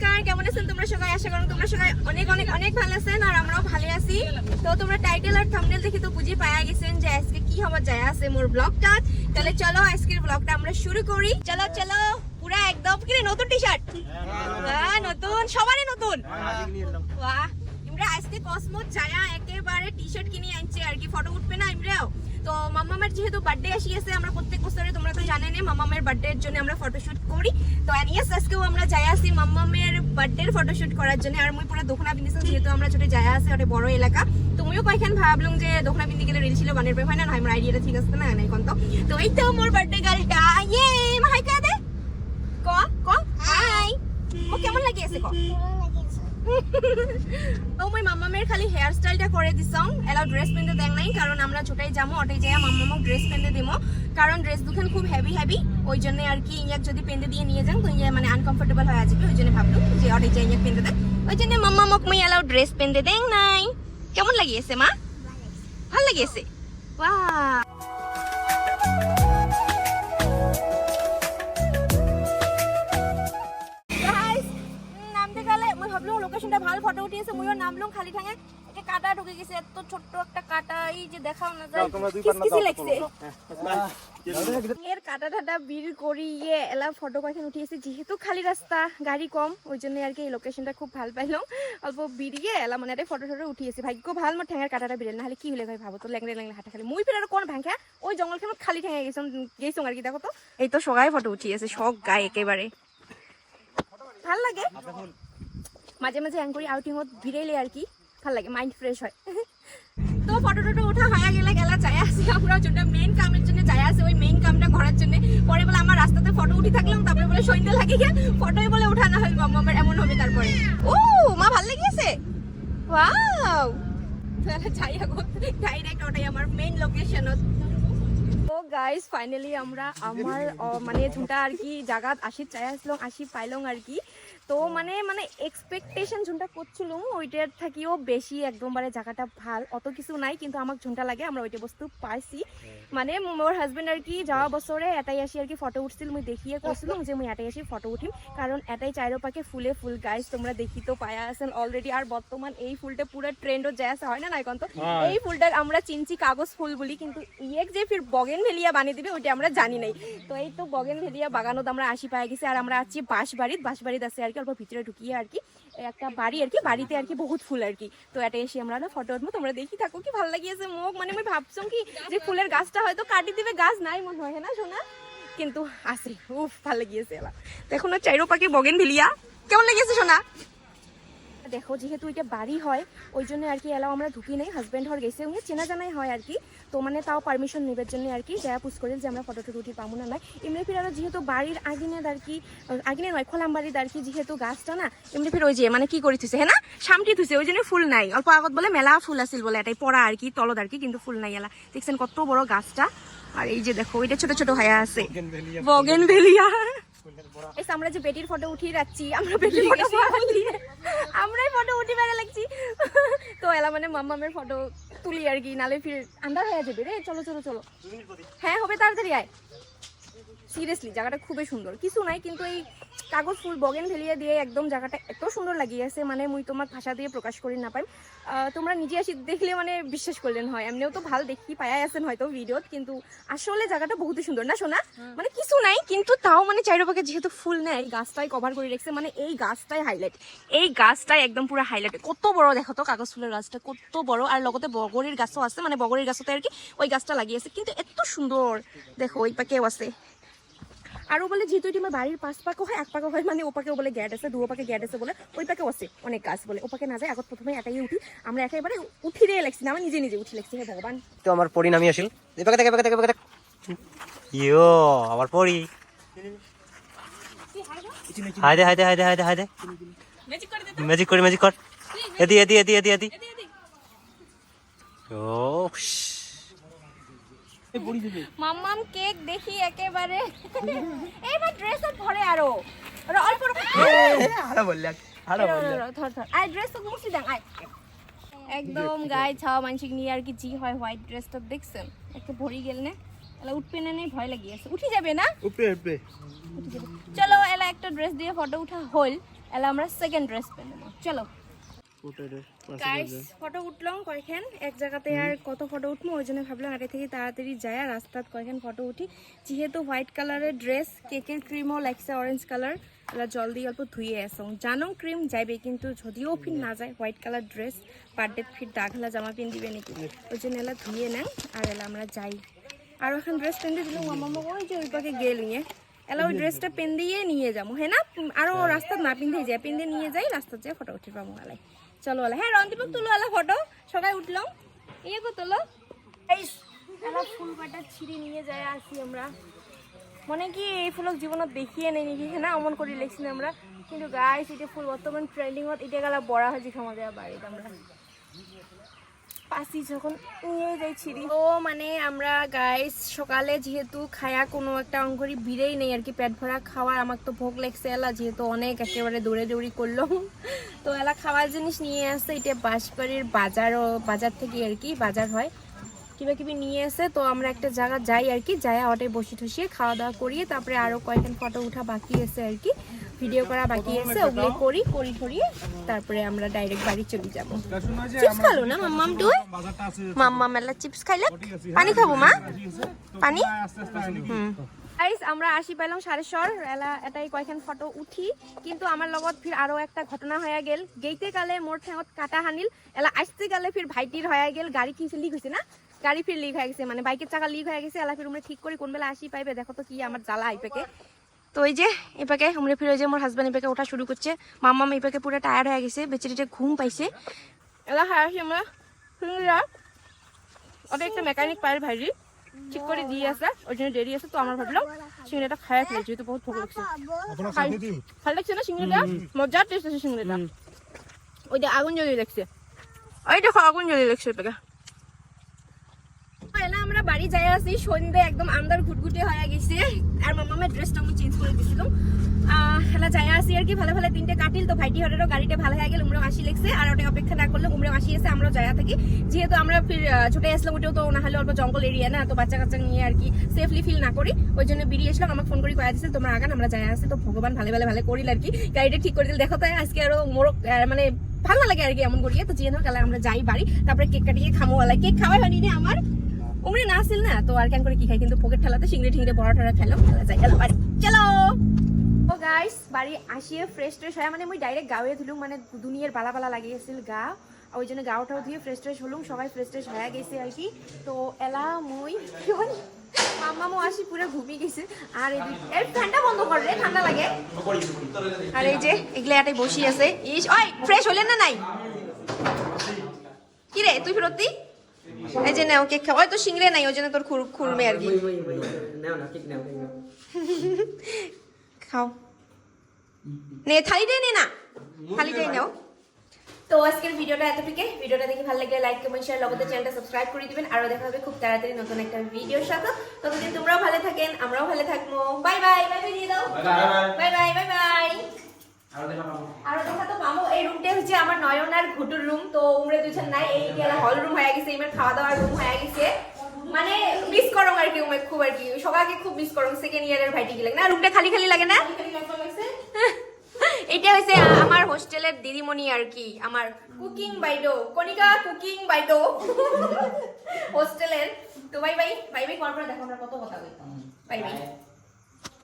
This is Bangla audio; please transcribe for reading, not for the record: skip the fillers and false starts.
নমস্কার, কেমন আছেন তোমরা সবাই? আশা করি তোমরা সবাই অনেক অনেক অনেক ভালো আছেন আর আমরাও ভালো আছি। তো তোমরা টাইটেল আর থাম্বনেল দেখে তো বুঝে পায়া গেছেন যে আজকে কি হবার যায় আছে মোর ব্লগটা। তাহলে চলো আজকের ব্লগটা আমরা শুরু করি। চলো চলো, পুরা একদম কি নতুন টি-শার্ট? হ্যাঁ নতুন, সবারই নতুন। বাহ, আমরা আজকে কসমোস যায়া একেবারে টি-শার্ট কিনে আনছে আর কি, ফটো উঠবে না আমরাও। তো মাম্মামের যেহেতু বার্থডে আসিয়েছে, আমরা প্রত্যেক বছরে তোমরা তো জানেনই মাম্মামের বার্থডে এর জন্য আমরা ফটোশুট করি। তো এনিয়েস আজকেও আমরা যাই আসি মাম্মামের বার্থডের ফটোশুট করার জন্য। আর মুই পুরো দোকানা পিন্ধিছি, যেহেতু আমরা ছোট যাই আসি ওটা বড় এলাকা। তো মুইও কয়েকখান ভাবলাম যে দোকানা পিন্ধি গেলে রিল ছিল বানের হয় না, আমার আইডিয়াটা ঠিক আছে না এখন। তো এই তো মোর বার্থডে গার্লটা, ইয়ে হাই কা দে ক ক হাই। ও কেমন লাগিয়েছে ক? ও মই মাম্মামের খালি হেয়ার স্টাইলটা করে দিছং, এলাও ড্রেস পেনতে দেখ নাই, কারণ আমরা ছোটাই যাবো ওটাই যাই মাম্মামক ড্রেস পেনতে দিমো, কারণ ড্রেস দুখান খুব হেভি হেভি, ওই জন্য আর কি ইয়াক যদি পেনতে দিয়ে নিয়ে যান তো ইয়ে মানে আনকমফোর্টেবল হয়ে যাবে, ওই জন্য ভাবলাম যে ওটাই যাই ইয়াক পেনতে দেয়, ওই জন্য মাম্মামক মই এলাও ড্রেস পেনতে দেখ নাই। কেমন লাগিয়েছে মা? ভালো লাগিয়েছে। বাহ, লোকেশনটা ভালো, ফটো উঠিয়েছে, মুইও নামলাম খালি ঠাঙে, একটা কাটা ঢুকে গেছে, এত ছোট্ট একটা কাটা, এই যে দেখাও না যায় কিসি লাগছে এর কাটা ঠাটা বিল করিয়ে এলা ফটো কয়েকজন উঠিয়েছে, যেহেতু খালি রাস্তা গাড়ি কম ওই জন্য আর কি এই লোকেশনটা খুব ভালো পাইলাম, অল্প বিড়িয়ে এলা মানে একটা ফটো টটো উঠিয়েছে। ভাগ্য ভাল মোর ঠ্যাঙের কাটাটা বিড়েল, নাহলে কি হলে ভাই ভাবো তো, ল্যাংড়ে ল্যাংড়ে হাঁটা খালি মুই ফেরার কোন ভাঙা ওই জঙ্গলখানত খালি ঠ্যাঙে গেছং আর কি। দেখো তো এই তো সবাই ফটো উঠিয়েছে, শখ গায়ে একেবারে ভাল লাগে। মাঝে মাঝে অ্যাং করি আউটিংত ভিড়াইলে আর কি ভাল লাগে, মাইন্ড ফ্রেশ হয়। তো ফটো টটো ওঠা হয়ে গেলে গেলা যাই আসি আমরা, যেটা মেইন কামের জন্য যাই আসি, ওই মেইন কামটা করার জন্য। পরে বলে আমার রাস্তাতে ফটো উঠি থাকলাম, তারপরে বলে সৈন্য লাগে গিয়ে ফটোই বলে উঠা না হয় মাম্মামের এমন হবে। তারপরে ও মা ভাল লেগেছে, ওয়াও। তাহলে যাই এখন ডাইরেক্ট ওটাই আমার মেইন লোকেশন। তো গাইস ফাইনালি আমরা আমার মানে ঝুঁটা আর কি জায়গা আসি চাই আসলাম, আসি পাইলাম আর কি। তো মানে মানে এক্সপেকটেশন ঝুঁটা করছিলাম ওইটার থাকিও বেশি, একদমবারে জায়গাটা ভাল, অত কিছু নাই, কিন্তু আমার ঝুঁটা লাগে আমরা ওইটা বস্তু পাইছি। মানে মোর হাজবেন্ড আর কি যাওয়া বছরে এটাই আসি আর কি ফটো উঠছিল, মুই দেখিয়ে কৈছিলাম যে মুই এটাই আসি ফটো উঠিম, কারণ এটাই চাইরোপাকে ফুলে ফুল গাইস তোমরা দেখি তো পায়া আছেন অলরেডি। আর বর্তমান এই ফুলটা পুরো ট্রেন্ডও যায় আছে হয় না এখন তো, এই ফুলটা আমরা চিনছি কাগজ ফুল বলি, কিন্তু ইয়েক যে ফির বগেনভেলিয়া বানিয়ে দিবে ওইটা আমরা জানি নাই। তো এই তো বগেনভেলিয়া বাগানত আমরা আসি পাই গেছি, আর আমরা আছি বাঁশবাড়িত আছে আর কি, অল্প ভিতরে ঢুকিয়ে আর কি একটা বাড়ি আর কি, বাড়িতে আর কি বহুত ফুল আর কি। তো এটা এসে আমরা না ফটো উঠবো, তোমরা দেখি থাকো কি ভালো লাগিয়েছে মোক। মানে আমি ভাবছিলাম কি যে ফুলের গাছটা হয়তো কাটি দিবে, গাছ নাই মনে হয় না শোনা, কিন্তু আছে। উফ ভালো লাগিয়েছে এলা, দেখো না চাইরোপাকে বগেনভেলিয়া। কেমন লেগেছে শোনা? দেখো যেহেতু এটা বাড়ি হয় ওই জন্য আর কি এলাও আমরা ঢুকি নেই, হাজব্যান্ড হর গেছে, উনি চেনা জানাই হয় আর কি। তো মানে তাও পারমিশন নেবার জন্য আর কি যা পুষ করেন যে আমরা ফটো টুটি পাবো না নাই। এমনি ফির আরো যেহেতু বাড়ির আগিনের আর কি, আগিনের নয় খোলাম বাড়ির আর কি, যেহেতু গাছটা না এমনি ফির ওই যে মানে কি করে থুছে হ্যাঁ না সামটি থুছে, ওই জন্য ফুল নাই। অল্প আগত বলে মেলা ফুল আসিল বলে এটাই পড়া আর কি তলদ আর কি, কিন্তু ফুল নাই এলা। দেখছেন কত বড় গাছটা, আর এই যে দেখো ওইটা ছোট ছোট হয়ে আছে বগেনভেলিয়া। আমরা যে বেটির ফটো উঠিয়ে রাখছি, আমরা বেটির ফটো আমরাই ফটো উঠি বেড়া লাগছি। তো এলা মানে মাম্মামের ফটো তুলি আর কি, নালে ফির আন্ধার হয়ে যাবে রে। চলো চলো চলো, হ্যাঁ হবে তাড়াতাড়ি আয়। সিরিয়াসলি জায়গাটা খুবই সুন্দর, কিছু নাই কিন্তু এই কাগজ ফুল বগেনভেলিয়া দিয়ে একদম জায়গাটা এত সুন্দর লাগিয়েছে, মানে মুই তোমার ভাষা দিয়ে প্রকাশ করি না পাই। তোমরা নিজে আসি দেখলে মানে বিশ্বাস করলেন হয়, এমনিও তো ভাল দেখি পাই আছেন হয়তো ভিডিওত, কিন্তু আসলে জায়গাটা বহুতই সুন্দর না শোনা। মানে কিছু নাই কিন্তু তাও মানে চাইরোপাকে যেহেতু ফুল নেই গাছটাই কভার করে রেখেছে, মানে এই গাছটাই হাইলাইট, এই গাছটাই একদম পুরো হাইলাইট। কত বড় দেখো তো কাগজ ফুলের গাছটা কত বড়, আর লগতে বগরির গাছও আছে, মানে বগরির গাছতে আর কি ওই গাছটা লাগিয়েছে, কিন্তু এত সুন্দর। দেখো ওই পাকেও আছে, আর বলে যেহেতু এটি আমার বাড়ির পাঁচ পাকে হয়, এক পাকে হয়, মানে ও পাকেও বলে গ্যাট আছে, দু পাকে গ্যাট আছে বলে ওই পাকেও আছে অনেক গাছ বলে, ও পাকে না যায়। আগত প্রথমে এটাই উঠি, আমরা একেবারে উঠি রে লাগছি না, আমার নিজে নিজে উঠি লাগছি। হে ভগবান, তো আমার পরিণামী আসিল এই পাকে দেখে পাকে ইয়ো আমার পরি হাইদে হাইদে হাইদে হাইদে হাইদে ম্যাজিক কর এদি এদি এদি এদি এদি ও মাম্মাম কেক দেখি একেবারে এইবার ড্রেস আপ ভরে আরো অল্প আরে বললা ধর আই ড্রেস তো মুছি দেন আই একদম গায়ে ছাওয়া মানসিক নিয়ে আর কি জি হয় হোয়াইট ড্রেসটা দেখছেন একে ভরি গেল না এলা উঠবে না নেই ভয় লাগিয়ে আছে উঠি যাবে না উপরে উপরে উঠি যাবে চলো এলা একটা ড্রেস দিয়ে ফটো উঠা হল এলা আমরা সেকেন্ড ড্রেস পরে নেব চলো গাইস ফটো উঠলাম কয়খান এক জায়গাতে আর কত ফটো উঠবো ওই জন্য ভাবলাম আগে থেকে তাড়াতাড়ি যায় আর রাস্তাত কয়খান ফটো উঠি যেহেতু হোয়াইট কালারের ড্রেস কেকের ক্রিমও লাগছে অরেঞ্জ কালার এলা জলদি অল্প ধুয়ে আসো জানো ক্রিম যাইবে কিন্তু যদিও ফির না যায় হোয়াইট কালার ড্রেস বার্থডে ফির দাগলা জামা পিন দিবে নাকি ওই জন্য এলা ধুয়ে নেন আর এলা আমরা যাই আর এখন ড্রেস পেন্দে দিলাম মামা ওই যে ওই পাকে গেল নিয়ে এলা ওই ড্রেসটা পেন দিয়ে নিয়ে যাবো হ্যাঁ না আরও রাস্তা না পিন্ধে যায় পেন দিয়ে নিয়ে যাই রাস্তার যায় ফটো উঠে পাবো এলাই চলো এলা হ্যাঁ রন্তিপুক তুলো এলা ফটো সবাই উঠলাম ইয়ে কো তোলো এই এলা ফুল পাটা ছিঁড়ে নিয়ে যায় আসি আমরা মনে কি এই ফুলক জীবনত দেখিয়ে নেই নাকি হ্যাঁ না অমন করে লেখছি না আমরা কিন্তু গাইস এটা ফুল বর্তমান ট্রেন্ডিংত এটা গেলা বড়া হয়েছে আমাদের বাড়িতে আমরা পাশি যখন নিয়ে যাই ছিঁড়ি ও মানে আমরা গাইস সকালে যেহেতু খায়া কোনো একটা অঙ্করি বিড়েই নেই আর কি পেট ভরা খাওয়ার আমার তো ভোগ লাগছে এলা যেহেতু অনেক একেবারে দৌড়ে দৌড়ি করলাম তো এলা খাওয়ার জিনিস নিয়ে আসছে এটা বাঁশবাড়ির বাজার থেকে আর কি বাজার হয় কিবা কিবি নিয়ে আসে তো আমরা একটা জায়গা যাই আর কি যাই অটে বসে ঠসিয়ে খাওয়া দাওয়া করিয়ে তারপরে আরও কয়েকদিন ফটো উঠা বাকি আছে আর কি ভিডিও করা বাকি আছে ওগুলো করি করিয়ে তারপরে আমরা ডাইরেক্ট বাড়ি চলে যাবো চিপস খালো না মাম্মাম তুই মাম্মাম এলা চিপস খাইলে পানি খাবো মা পানি গাইস আমরা আসি পাইলাম সারেশ্বর এলা এটাই কয়েকখান ফটো উঠি কিন্তু আমার লগত ফির আরো একটা ঘটনা হয়ে গেল গেইতে কালে মোর ঠেঙত কাটা হানিল এলা আসতে গেলে ফির ভাইটির হয়ে গেল গাড়ি কি লিক হয়েছে না গাড়ি ফির লিক হয়ে গেছে মানে বাইকের চাকা লিক হয়ে গেছে এলা ফির আমরা ঠিক করি কোন বেলা আসি পাইবে দেখো তো কি আমার জ্বালা আইপেকে তো ওই যে এপাকে আমরা ফির ওই যে মোর হাজব্যান্ড এপাকে ওঠা শুরু করছে মাম্মাম এপাকে পুরো টায়ার্ড হয়ে গেছে বেচারিটা ঘুম পাইছে এলা হায় আসি আমরা ওটা একটা মেকানিক পায়ের ভাইরি ঠিক করে দিয়ে আসে ওই জন্য দেরি আছে তো আমার ভাবলাম সিঙ্গড়াটা খায় ফেলে যেহেতু বহুত ভোগ লাগছে ভালো লাগছে না সিঙ্গড়াটা মজার টেস্ট আছে সিঙ্গড়াটা ওইটা আগুন জ্বলিয়ে লাগছে ওই দেখো আগুন জ্বলিয়ে লাগছে ওটাকে এলা আমরা বাড়ি যাই আসি সন্ধ্যে একদম আন্দার ঘুটঘুটে হয়ে গেছে আর মামামের ড্রেসটা আমি চেঞ্জ করে দিয়েছিলাম এলা যাই আসি আর কি ভালো ভালো তিনটে কাটিল তো ভাইটি হরেরও গাড়িটা ভালো হয়ে গেল উমরাও আসি লেগছে আর ওটা অপেক্ষা না করলে উমরাও আসি এসে আমরা যাই থাকি যেহেতু আমরা ফির ছুটে আসলাম ওটাও তো না হলে অল্প জঙ্গল এরিয়া না তো বাচ্চা কাচ্চা নিয়ে আর কি সেফলি ফিল না করি ওই জন্য বেরিয়ে আসলাম আমাকে ফোন করে কয়া দিচ্ছে তোমরা আগান আমরা যাই আসি তো ভগবান ভালো করিল আর কি গাড়িটা ঠিক করে দিল দেখো তাই আজকে আরো মোরক মানে ভালো লাগে আর কি এমন করিয়ে তো যেহেতু কালে আমরা যাই বাড়ি তারপরে কেক কাটিয়ে খামো কেক খাওয়াই হয়নি রে আমার উমরে না আসিল না তো আর কেন করে কি খাই কিন্তু পকেট ঠেলাতে সিংড়ে ঠিংড়ে বড় ঠেলা খেলাম যাই গেল বাড়ি চলো ও গাইস বাড়ি আসিয়ে ফ্রেশ হয় মানে মুই ডাইরেক্ট গাঁয়ে ধুলুম মানে দুনিয়ার বালা লাগিয়েছিল গা ওই জন্য গাওটাও ধুয়ে ফ্রেশ হলুম সবাই ফ্রেশ হয়ে গেছে আর কি তো এলা মুই মাম্মামও আসি পুরো ঘুমিয়ে গেছে আর এই ঠান্ডা বন্ধ কর রে ঠান্ডা লাগে আর এই যে এগুলো এটাই বসি আছে ইস ওই ফ্রেশ হলেন না নাই কি রে তুই ফেরতি এই যে নাও কেক খাওয়া তো সিংড়ে নাই ওই জন্য তোর খুরমে আর কি খাও নে থালিটাই নে না থালিটাই নাও তো আজকের ভিডিওটা এতটুকু ভিডিওটা দেখে ভালো লাগলে লাইক কমেন্ট শেয়ার লগতে চ্যানেলটা সাবস্ক্রাইব করে দিবেন আর দেখা হবে খুব তাড়াতাড়ি নতুন একটা ভিডিওর সাথে ততদিন তোমরাও ভালো থাকেন আমরাও ভালো থাকবো বাই বাই দিয়ে দাও বাই বাই আর দেখা তো পাবো এই রুমটা হচ্ছে আমার নয়ন আর ঘুটুর রুম তো উমরে দুজন নাই এই গেলা হল রুম হয়ে গেছে এবার খাওয়া দাওয়ার রুম হয়ে গেছে মানে মিস করো আর কি উমে খুব আর কি সবাইকে খুব মিস করো সেকেন্ড ইয়ারের ভাইটি কি লাগে না রুমটা খালি লাগে না এটা হচ্ছে আমার হোস্টেলের দিদিমণি আর কি আমার কুকিং বাইডো কনিকা কুকিং বাইডো হোস্টেলের তো বাই করার পর দেখো আমরা কত কথা বলতাম বাই